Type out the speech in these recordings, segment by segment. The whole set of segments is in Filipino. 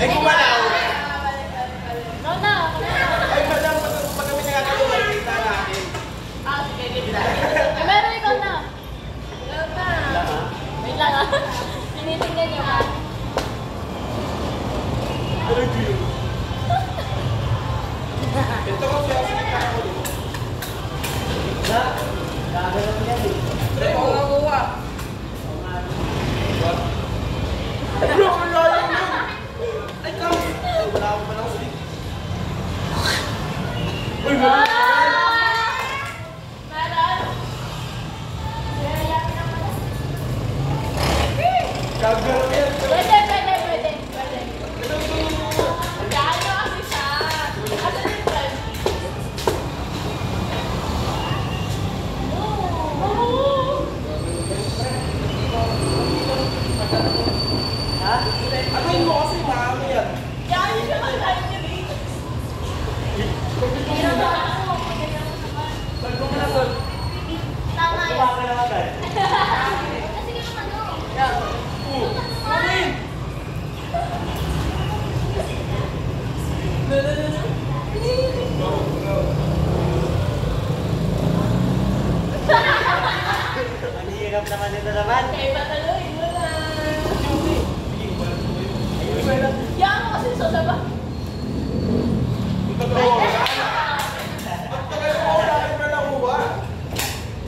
Ay, kumalaw! No na! Ay, madam, pag kami nakakalaw, kita natin. Sige, kita. Ay, meron ikaw na. Ikaw na. Wait lang ah. Tinitingnan niyo ka. Ano yun? Ito ko siya sa kakao. Gagawin mo yan eh. Try ko nakuha. Bro, wala yun yun. Ay, kam. Wala ako pa lang ulit. Uy, wala. Gagawin yan. Pwede. Gaano kasi siya. Ano yung friend? Ha? Anuin mo kasi, maano yan. Gaano siya mag-time niya dito? Hindi naman ako. Salgo mo na, Sol. Tama yun. Kumakas na agad. Kasi yung ano. Manin! Ang hirap naman ito naman. Kaya pataluin mo na. Yan mo kasi sa ba?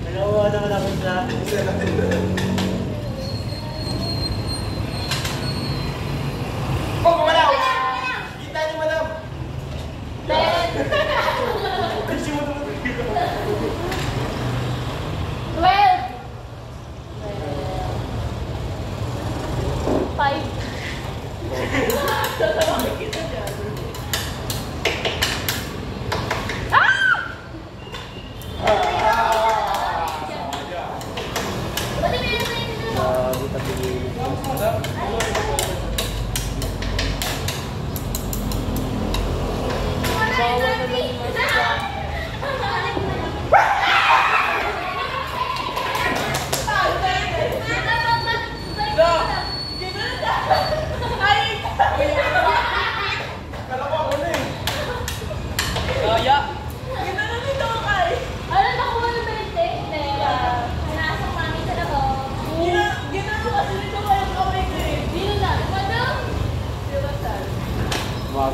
Nagawa naman ako sa... Oh, kumalaw! Kita niyo, madam! Ten. Kasi mo naman. 12. 5. Tatawagin kita dyan. Pwede ba yun sa inyo mo? Buta tingin. Kala ko ako na eh. Kaya! Ano nakuha ng 20? Pinasok namin sa labo. Dino na. Madam? Wag.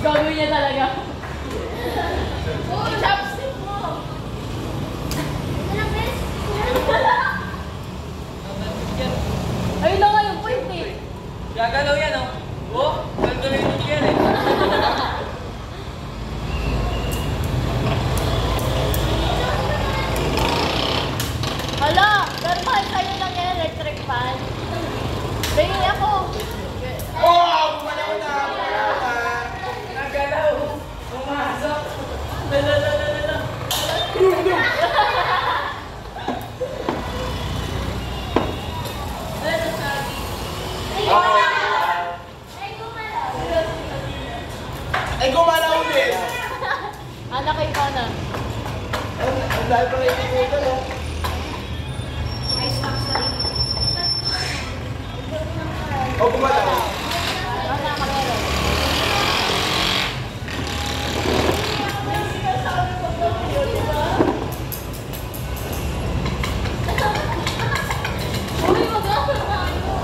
Gagawin niya talaga. Oo, chopstick mo. Ayun na nga yung point eh. Gagalaw yan oh. Oh, gagawin mo yan eh. Hala, pero mahal sa'yo lang yan, electric fan. Tingin ako. Oh! Kumalaw na! Kumalaw na! Nagalaw. Pumasok. Ay, kumalaw din! Anak kayo ka na. Ang dahil pala yung ikutan, no? Oh, kumalaw. Anak ka meron. Uy, mag-aso na kayo.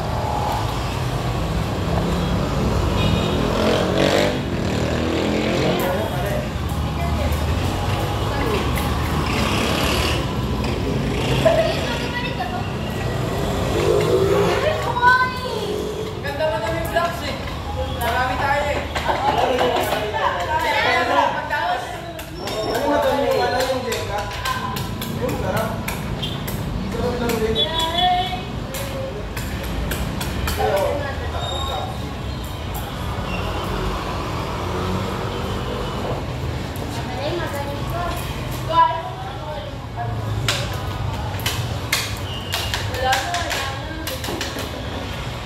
Ganda mo naman yung blocks eh. Marami tayo eh. Ano na ito yung ano yung Jenga? Yung sarap. Sarap lang din.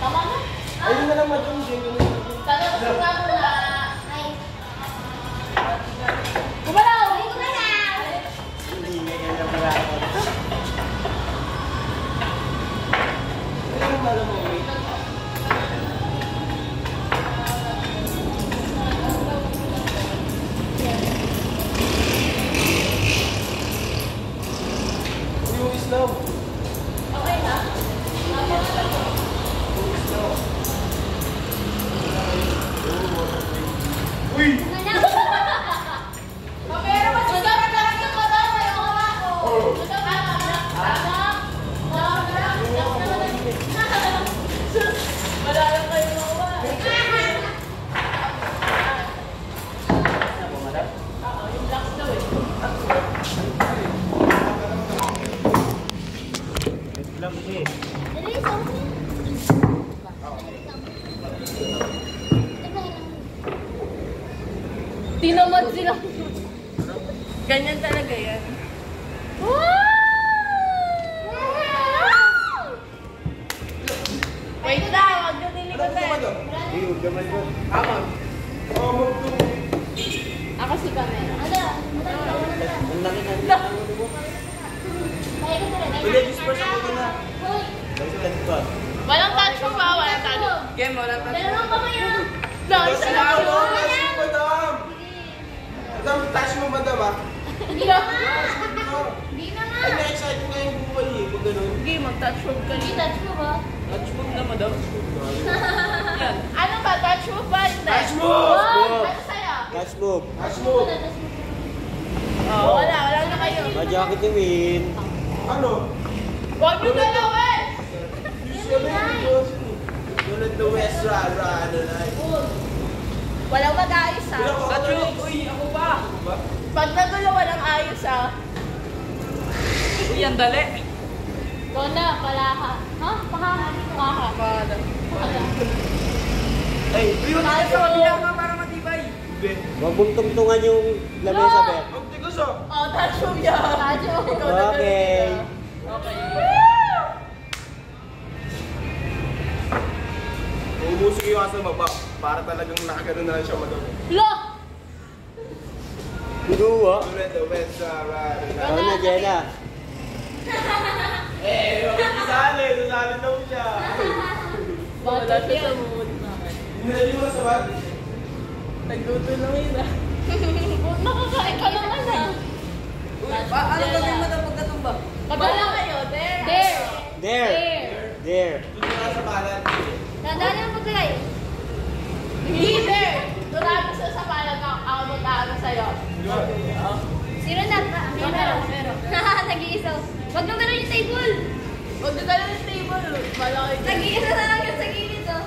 Tama na. Ayun na naman yung Jenga na yun. Sana gusto nga mo na. Gumalaw! Hindi nga ganyan pala ako. Alam mo, wait. Yung Islam. Okay na? Yung Islam. Uy! Pero mas masarap lang yung mata mo yung mama ko. Oh. Wala lang kayo mama. Oo, yung blocks daw eh. Dali, isang tinamad sila. Ganyan talaga yan. Wait lang, wag na nilikotin. Tama. Oh, magtungo. Ako si Pamela. Ano? Ang laki na. Hindi, disperse ako muna. Walang touch mo ba? Walang touch mo. Game mo lang. Dalawang kamay ah. Touch Isa mo, lang yun. touch mo, madam. Madam, touch mo, madam, ah. Hindi na. Ano? Hindi na nga. Ay, na-excite nga yung buhay eh, pag ganun. Game, mag-touch move ka Hindi rin. touch mo ba? Touch move naman daw. Yan. Ano ba? Touch mo ba? Hindi. Touch mo! Wow! Ano sa'yo? Touch move. Touch mo! Oo, wala. Wala na kayo. Ma-jacket ni Win. Ano? Huwag nyo galawin! Tulad the West Rara, ano na eh. Walang mag-ayos ah. Touch move. Uy, ako ba? Pag nagulo, walang ayos ah. Uy, ang dali. Ikaw na, palaka. Ha? Pakaka. Pakaka.Pada. Ay, Uy, wala sa kabila nga para matibay. be. Huwag mong tungtungan yung lamesa, Beth. Ang tigas ah. Oh, touch mo yan. Touch mo. Okay. Okay. Umusok yung asa baba. Para talagang nakagano na lang siya madam. Lo! Duwa. Tulad the West Rara. Ikaw na, Jenna. Eh, sasali daw siya. Wala siya sa mood. Hindi mo sa bag. Nagluto lang yun ah. Nakakain ka naman ah. Ano gagawin mo na pagkatumba? Pagkala kayo, there. There. There. There. Doon na sa balat. Nandali ang pagkalay. Hindi, there. Doon ako sa palag ako magkakaroon sa'yo. Sino na? Meron. Nag-iisa. Wag nyo gano'n yung table. Huwag na tayo ng table. Malaki. Nag-iisa na lang yung sa gilid oh.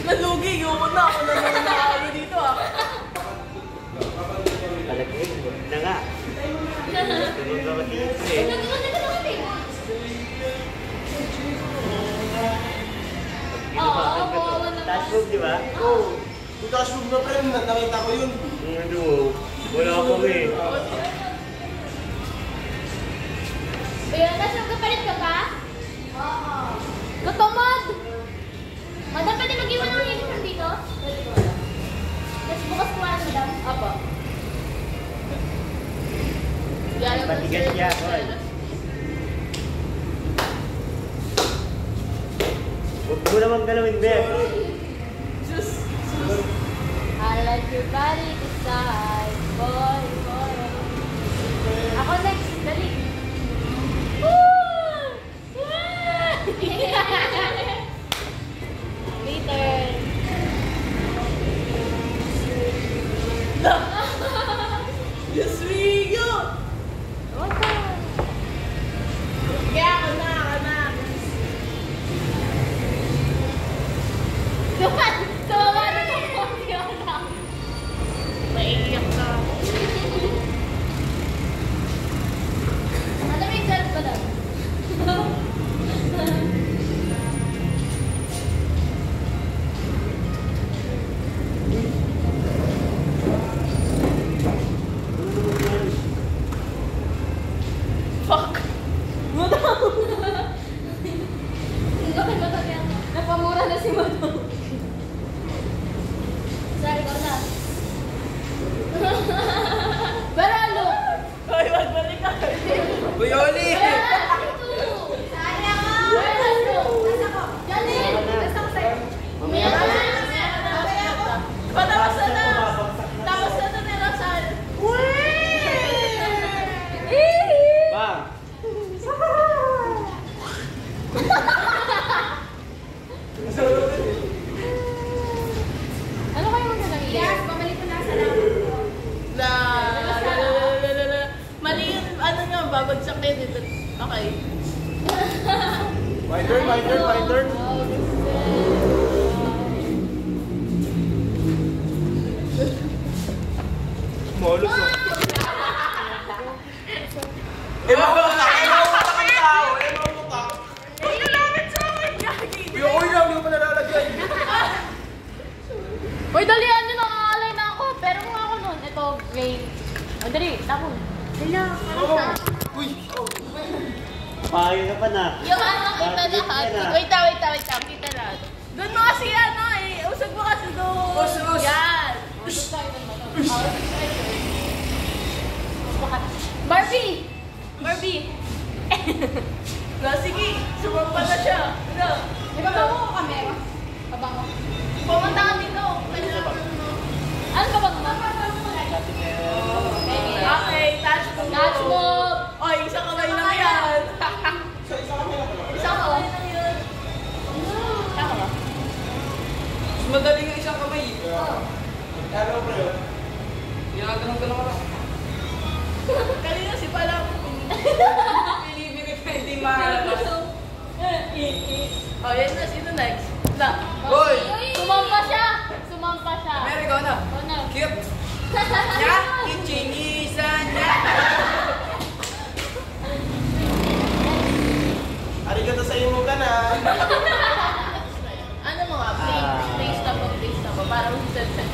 Nalugi. Yung na ako na naman nakalo dito ah. Palagay. Huwag na nga. Tulog na matiis eh. Nag-iisa ka ng table. Oo, oo, Touch move, di ba? Oh, yung touch move na friend, nakita ko yun. Ano? Wala kami. Ayun, nasa kapalit ka ba? Oo. Katamad! Madam, pwede mag-iwan ng uniform dito? Tapos bukas kuha na madam? Apo. Patigas siya, boy. Huwag mo naman galawin, Beth. I like your body decide, boy, boy. Ako next, dali. Woo! Later. Yes, we go! What the? Kaya ako na. Duman! Tumawa na ako. Naiiyak na ako. Ano may self ba lang? My turn, my turn, my turn. Molos oh. Mautak ang tao. Mautak. Yung oil lang, hindi ko pa nalalagay. Uy, dalihan nyo, nakakalay na ako. Pero kung ako nun, ito, green. O, dali, tapon. Hala, Uy! Payo ka pa na. yung ano, kita lahat. Wait lang, kita lahat. Doon mo kasi ano eh, usag mo kasi doon. Us. Yan. Barbie! Sige, sumampa na siya. Ano? Ibabango ko kamera. Pabango. Pumunta ka dito. Ano pabango mo? Okay, touch move. Touch move. Oy, isang kamay lang yan. Isang kamay lang yun. Tama ba? Mas madali nga isang kamay. Ano bro? Ginaganon-ganon ka lang. Kanina si Pala ko. Pinibigay ka hindi mahalabas. Oh, yan na. Sino next? Na. Hoy! Sumampa siya. Mary, ikaw na. Oh, no. Cute. Ya, kichinisan niya. Arigato sa imo ka na. Ano mo nga? Please stop. Para mo si Sensei.